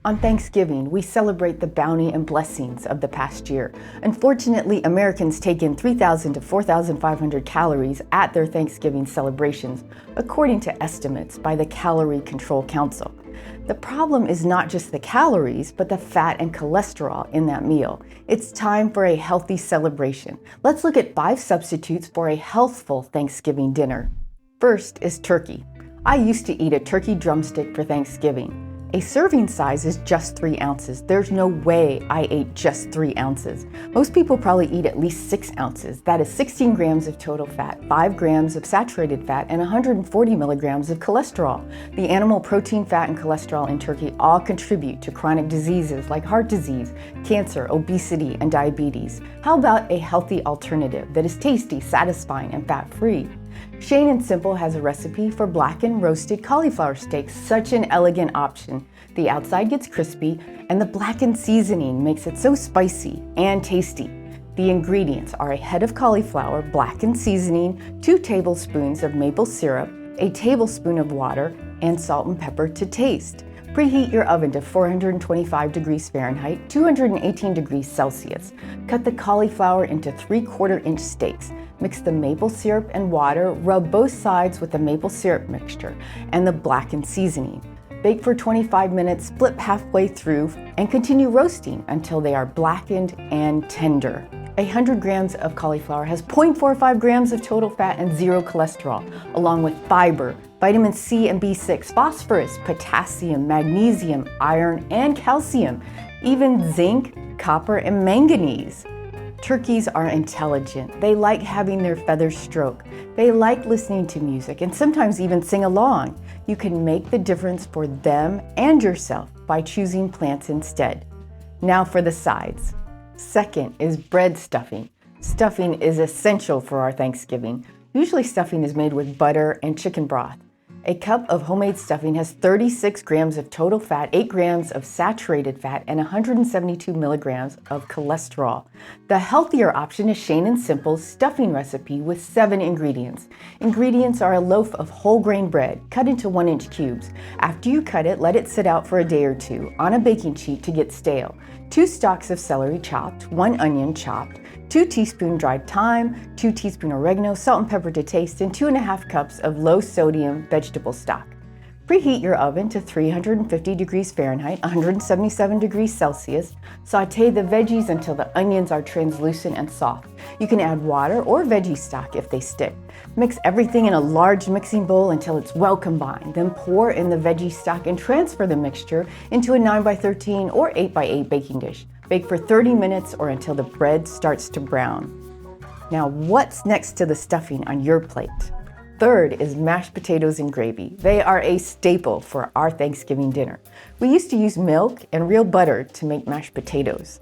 On Thanksgiving, we celebrate the bounty and blessings of the past year. Unfortunately, Americans take in 3,000 to 4,500 calories at their Thanksgiving celebrations, according to estimates by the Calorie Control Council. The problem is not just the calories, but the fat and cholesterol in that meal. It's time for a healthy celebration. Let's look at 5 substitutes for a healthful Thanksgiving dinner. First is turkey. I used to eat a turkey drumstick for Thanksgiving. A serving size is just 3 ounces. There's no way I ate just 3 ounces. Most people probably eat at least 6 ounces. That is 16 grams of total fat, 5 grams of saturated fat, and 140 milligrams of cholesterol. The animal protein, fat, and cholesterol in turkey all contribute to chronic diseases like heart disease, cancer, obesity, and diabetes. How about a healthy alternative that is tasty, satisfying, and fat-free? Shane and Simple has a recipe for blackened roasted cauliflower steaks, such an elegant option. The outside gets crispy, and the blackened seasoning makes it so spicy and tasty. The ingredients are a head of cauliflower, blackened seasoning, 2 tablespoons of maple syrup, a tablespoon of water, and salt and pepper to taste. Preheat your oven to 425 degrees Fahrenheit, 218 degrees Celsius. Cut the cauliflower into 3/4-inch steaks. Mix the maple syrup and water, rub both sides with the maple syrup mixture and the blackened seasoning. Bake for 25 minutes, flip halfway through, and continue roasting until they are blackened and tender. 100 grams of cauliflower has 0.45 grams of total fat and 0 cholesterol, along with fiber, vitamin C and B6, phosphorus, potassium, magnesium, iron, and calcium, even zinc, copper, and manganese. Turkeys are intelligent. They like having their feathers stroked. They like listening to music and sometimes even sing along. You can make the difference for them and yourself by choosing plants instead. Now for the sides. Second is bread stuffing. Stuffing is essential for our Thanksgiving. Usually stuffing is made with butter and chicken broth. A cup of homemade stuffing has 36 grams of total fat, 8 grams of saturated fat, and 172 milligrams of cholesterol. The healthier option is Shane and Simple's stuffing recipe with 7 ingredients. Ingredients are a loaf of whole grain bread, cut into 1-inch cubes. After you cut it, let it sit out for a day or 2 on a baking sheet to get stale. 2 stalks of celery chopped, 1 onion chopped, 2 teaspoons dried thyme, 2 teaspoons oregano, salt and pepper to taste, and 2.5 cups of low-sodium vegetable stock. Preheat your oven to 350 degrees Fahrenheit, 177 degrees Celsius. Sauté the veggies until the onions are translucent and soft. You can add water or veggie stock if they stick. Mix everything in a large mixing bowl until it's well combined. Then pour in the veggie stock and transfer the mixture into a 9x13 or 8x8 baking dish. Bake for 30 minutes or until the bread starts to brown. Now, what's next to the stuffing on your plate? Third is mashed potatoes and gravy. They are a staple for our Thanksgiving dinner. We used to use milk and real butter to make mashed potatoes.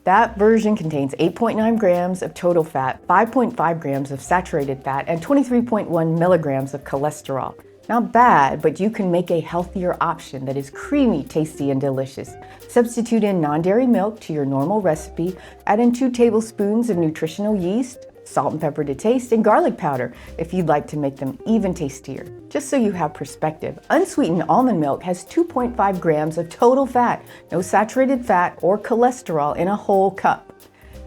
That version contains 8.9 grams of total fat, 5.5 grams of saturated fat, and 23.1 milligrams of cholesterol. Not bad, but you can make a healthier option that is creamy, tasty, and delicious. Substitute in non-dairy milk to your normal recipe, add in 2 tablespoons of nutritional yeast, salt and pepper to taste, and garlic powder if you'd like to make them even tastier. Just so you have perspective, unsweetened almond milk has 2.5 grams of total fat, no saturated fat or cholesterol in a whole cup.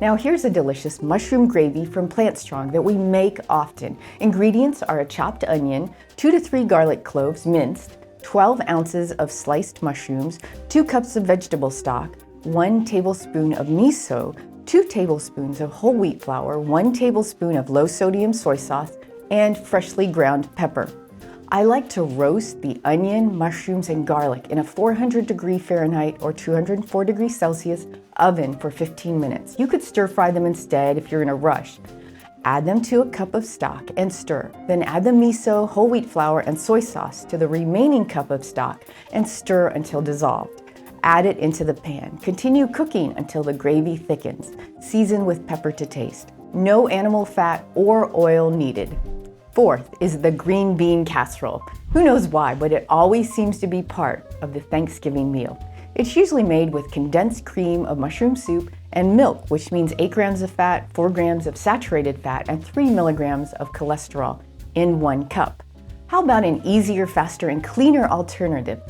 Now here's a delicious mushroom gravy from Plant Strong that we make often. Ingredients are a chopped onion, 2 to 3 garlic cloves minced, 12 ounces of sliced mushrooms, 2 cups of vegetable stock, 1 tablespoon of miso, 2 tablespoons of whole wheat flour, 1 tablespoon of low-sodium soy sauce, and freshly ground pepper. I like to roast the onion, mushrooms, and garlic in a 400 degree Fahrenheit or 204 degrees Celsius oven for 15 minutes. You could stir fry them instead if you're in a rush. Add them to a cup of stock and stir. Then add the miso, whole wheat flour, and soy sauce to the remaining cup of stock and stir until dissolved. Add it into the pan. Continue cooking until the gravy thickens. Season with pepper to taste. No animal fat or oil needed. Fourth is the green bean casserole. Who knows why, but it always seems to be part of the Thanksgiving meal. It's usually made with condensed cream of mushroom soup and milk, which means 8 grams of fat, 4 grams of saturated fat, and 3 milligrams of cholesterol in 1 cup. How about an easier, faster, and cleaner alternative?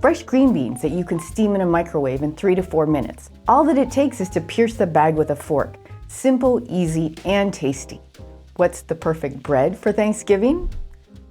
Fresh green beans that you can steam in a microwave in 3 to 4 minutes. All that it takes is to pierce the bag with a fork. Simple, easy, and tasty. What's the perfect bread for Thanksgiving?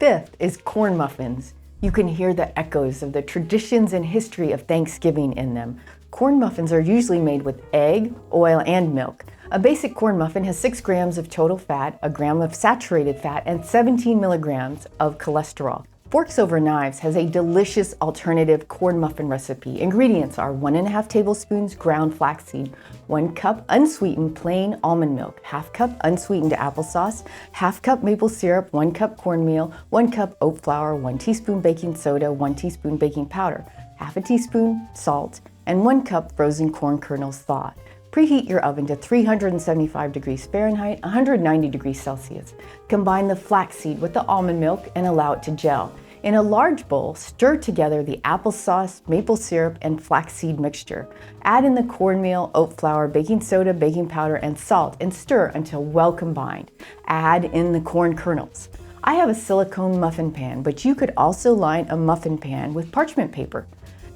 Fifth is corn muffins. You can hear the echoes of the traditions and history of Thanksgiving in them. Corn muffins are usually made with egg, oil, and milk. A basic corn muffin has 6 grams of total fat, a gram of saturated fat, and 17 milligrams of cholesterol. Forks Over Knives has a delicious alternative corn muffin recipe. Ingredients are 1½ tablespoons ground flaxseed, 1 cup unsweetened plain almond milk, ½ cup unsweetened applesauce, ½ cup maple syrup, 1 cup cornmeal, 1 cup oat flour, 1 teaspoon baking soda, 1 teaspoon baking powder, ½ a teaspoon salt, and 1 cup frozen corn kernels thawed. Preheat your oven to 375 degrees Fahrenheit, 190 degrees Celsius. Combine the flaxseed with the almond milk and allow it to gel. In a large bowl, stir together the applesauce, maple syrup, and flaxseed mixture. Add in the cornmeal, oat flour, baking soda, baking powder, and salt, and stir until well combined. Add in the corn kernels. I have a silicone muffin pan, but you could also line a muffin pan with parchment paper.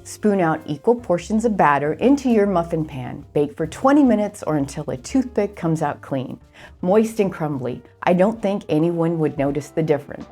Spoon out equal portions of batter into your muffin pan. Bake for 20 minutes or until a toothpick comes out clean. Moist and crumbly. I don't think anyone would notice the difference.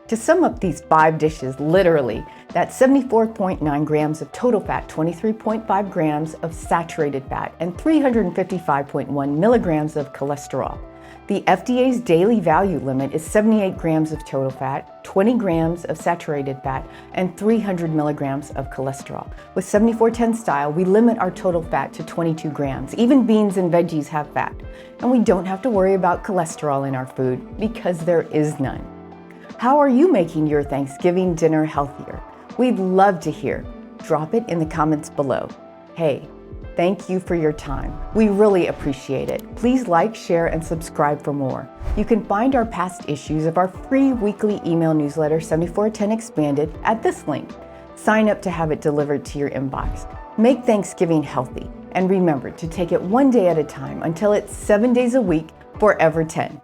To sum up these 5 dishes, literally, that's 74.9 grams of total fat, 23.5 grams of saturated fat, and 355.1 milligrams of cholesterol. The FDA's daily value limit is 78 grams of total fat, 20 grams of saturated fat, and 300 milligrams of cholesterol. With 7410 style, we limit our total fat to 22 grams. Even beans and veggies have fat. And we don't have to worry about cholesterol in our food because there is none. How are you making your Thanksgiving dinner healthier? We'd love to hear. Drop it in the comments below. Hey, thank you for your time. We really appreciate it. Please like, share, and subscribe for more. You can find our past issues of our free weekly email newsletter 7410 Expanded at this link. Sign up to have it delivered to your inbox. Make Thanksgiving healthy, and remember to take it one day at a time until it's 7 days a week, forever 10.